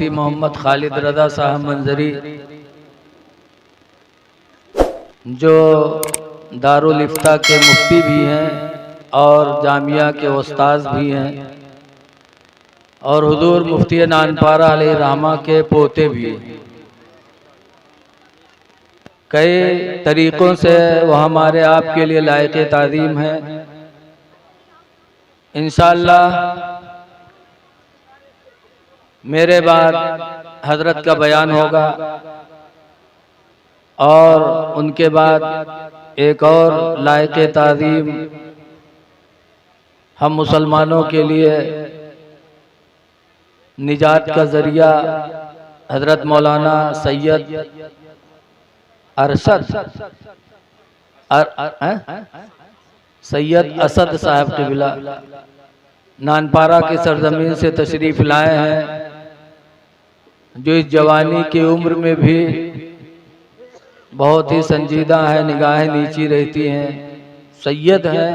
मुफ्ती मोहम्मद खालिद रज़ा साहब मंजरी, जो दारुल इफ्ता के मुफ्ती भी हैं और जामिया के उस्ताद भी हैं, और हुजूर मुफ्ती नानपारा अलैहि रहमा के पोते भी हैं। कई तरीक़ों से वह हमारे आपके लिए लायक ताज़ीम है। इंशाअल्लाह मेरे बाद हजरत का बयान होगा और उनके बाद एक और लायक ताज़ीम हम मुसलमानों के लिए निजात का ज़रिया हजरत मौलाना सैयद सैयद असद साहब क़िबला नानपारा की सरजमीन से तशरीफ़ लाए हैं, जो इस जवानी की उम्र में भी बहुत ही संजीदा है, निगाहें नीची रहती हैं, सैयद हैं।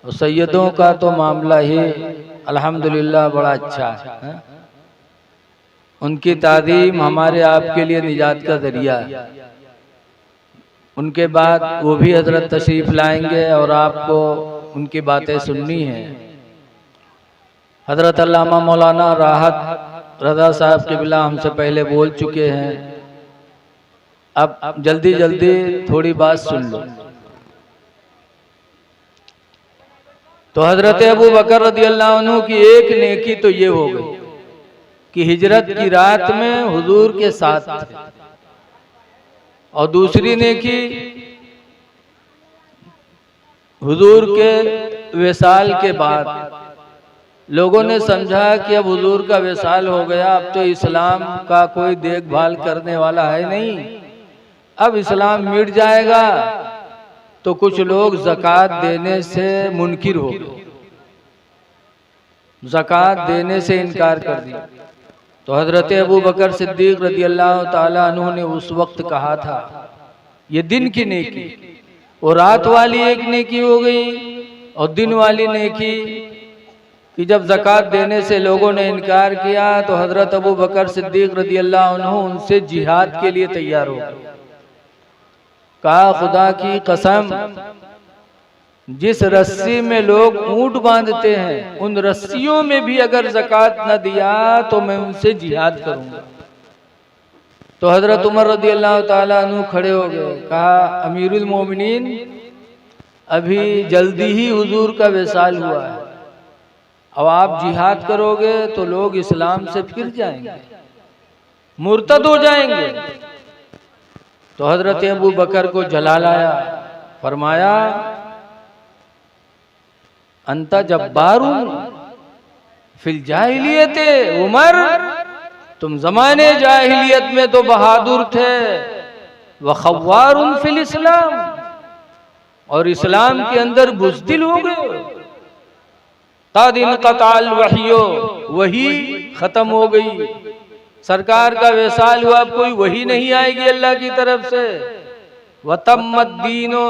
और सैयदों का तो मामला ही अल्हम्दुलिल्लाह बड़ा अच्छा है। उनकी ताज़ीम हमारे आपके लिए निजात का ज़रिया है। उनके बाद वो भी हजरत तशरीफ़ लाएंगे और आपको उनकी बातें सुननी है। हजरत अल्लामा मौलाना राहत रज़ा साहब क़िबला हमसे पहले बोल चुके हैं। अब जल्दी जल्दी थोड़ी बात सुन लो। तो हजरत अबू बकर रज़ियल्लाहु अन्हु की एक नेकी तो ये हो गई कि हिजरत की रात में हुजूर के साथ थे, और दूसरी नेकी हुजूर के विसाल के बाद लोगों ने समझा कि अब हुजूर का विसाल हो गया, अब तो इस्लाम का कोई देखभाल करने वाला है नहीं, अब इस्लाम मिट जाएगा। तो कुछ लोग ज़कात देने से मुनकिर हो गए, ज़कात देने से इनकार कर दिया। तो हजरत अबू बकर सिद्दीक रज़ियल्लाहु ताला अन्हु ने उस वक्त कहा था, ये दिन की नेकी और रात वाली एक नेकी हो गई, और दिन वाली नेकी कि जब ज़कात देने से लोगों ने इनकार किया तो हजरत अबू बकर सिद्दीक रज़ियल्लाहु अन्हु उनसे जिहाद के लिए तैयार हो गए। कहा, खुदा की कसम, जिस रस्सी में लोग ऊंट बांधते हैं उन रस्सियों में भी अगर ज़कात न दिया तो मैं उनसे जिहाद करूंगा। तो हजरत उमर रज़ियल्लाहु ताला अन्हु खड़े हो गए। कहा, अमीरुल मोमिनीन, अभी जल्दी ही हुजूर का विसाल हुआ है, अब आप जिहाद करोगे तो लोग इस्लाम से फिर जाएंगे, मुर्तद हो जाएंगे। तो हजरत अबू बकर को जलाल आया, फरमाया, अंता जब्बारुन फिल जाहिलियत उमर, तुम जमाने जाहिलियत में तो बहादुर थे, व खव्वारुन फिल इस्लाम, और इस्लाम के अंदर बुज़दिल हो गए। तादिन क़ताल वहियो, वही खत्म हो गई, सरकार का विसाल हुआ, अब कोई वही नहीं आएगी अल्लाह की तरफ से। वतम्मत दीनो,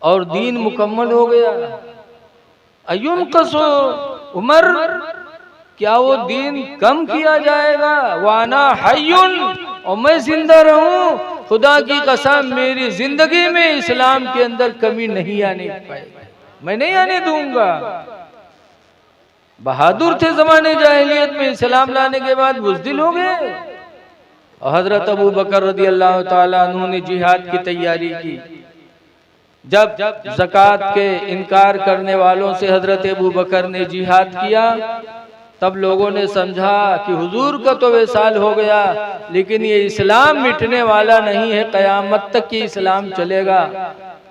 और दीन मुकम्मल हो गया। अयुन कसो उमर, क्या वो दीन कम किया जाएगा? वाना हय्युन, और मैं जिंदा रहूं, खुदा की कसम मेरी जिंदगी में इस्लाम के अंदर कमी नहीं आने पाएगी, मैं नहीं आने दूंगा। बहादुर थे जमाने जाहिलियत में, इस्लाम लाने के बाद बुज़दिल हो गए। और हजरत अबू बकर रज़ियल्लाहु ताला अन्हु ने जिहाद की तैयारी की। जब ज़कात के इनकार करने वालों से हजरत अबू बकर ने जिहाद किया, तब लोगों ने समझा कि हुजूर का तो विसाल हो गया, लेकिन ये इस्लाम मिटने वाला नहीं है, क़यामत तक की इस्लाम चलेगा।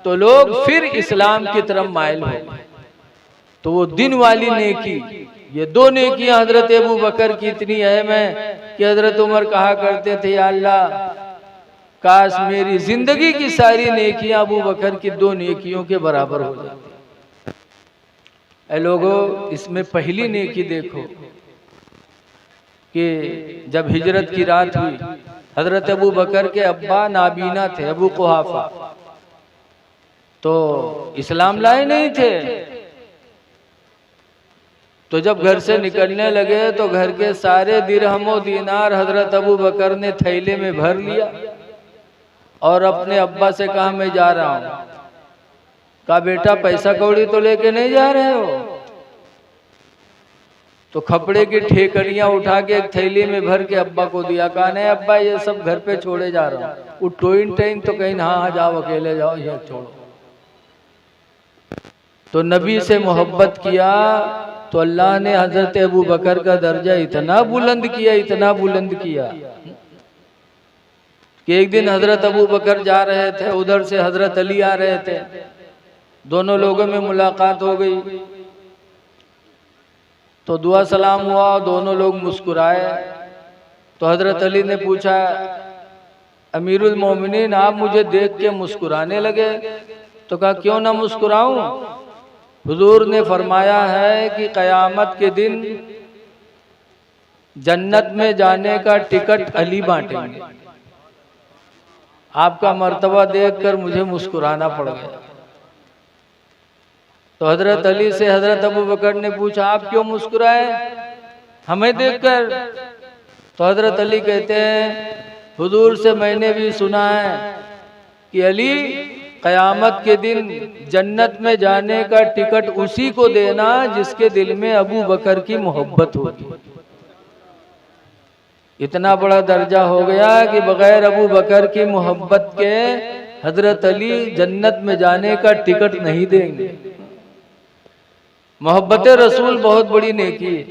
तो लोग फिर इस्लाम की तरफ माइल हो गए। तो वो दिन वाली नेकी, ये दो नेकियां हजरत अबू बकर की इतनी अहम है कि हजरत उमर कहा करते थे, या अल्लाह, काश मेरी जिंदगी की सारी नेकियां अबू बकर की दो नेकियों के बराबर हो जाती। ऐ लोगों, इसमें पहली नेकी देखो कि जब हिजरत की रात हुई, हजरत अबू बकर के अब्बा नाबीना थे, अबू कुहाफा, तो इस्लाम लाए नहीं थे। तो जब घर से निकलने लगे तो घर के सारे दिरहम और दीनार हजरत अबू बकर ने थैले में भर लिया और अपने अब्बा से कहा मैं जा रहा हूं। कहा बेटा पैसा कौड़ी तो लेके नहीं जा रहे हो? तो कपड़े की ठेकरियां उठा के एक थैली में भर के अब्बा को दिया। कहा नहीं अब्बा ये सब घर पे छोड़े जा रहा हूं। वो टोइन टाइन तो कहीं हाँ जाओ अकेले जाओ, ये छोड़ो। तो नबी से मोहब्बत किया तो अल्लाह ने हजरत अबू बकर का दर्जा इतना बुलंद किया, इतना बुलंद किया कि एक दिन हजरत अबू बकर जा रहे थे, उधर से हजरत अली आ रहे थे, दोनों लोगों में मुलाकात हो गई। तो दुआ सलाम हुआ, दोनों लोग मुस्कुराए। तो हजरत अली ने पूछा अमीरुल मोमिनीन आप मुझे देख के मुस्कुराने लगे? तो कहा क्यों ना मुस्कुराऊं? हुजूर ने फरमाया है कि कयामत के दिन जन्नत में जाने का टिकट अली बांटेंगे। आपका मर्तबा देखकर मुझे मुस्कुराना पड़ गया। तो हजरत अली से हजरत अबू बकर ने पूछा आप क्यों मुस्कुराए हमें देखकर? तो हजरत अली कहते हैं हुजूर से मैंने भी सुना है कि अली कयामत के दिन जन्नत में जाने का टिकट उसी को देना जिसके दिल में अबू बकर की मोहब्बत होगी। इतना बड़ा दर्जा हो गया कि बगैर अबू बकर की मोहब्बत के हजरत अली जन्नत में जाने का टिकट नहीं देंगे। मोहब्बत रसूल बहुत बड़ी नेकी है।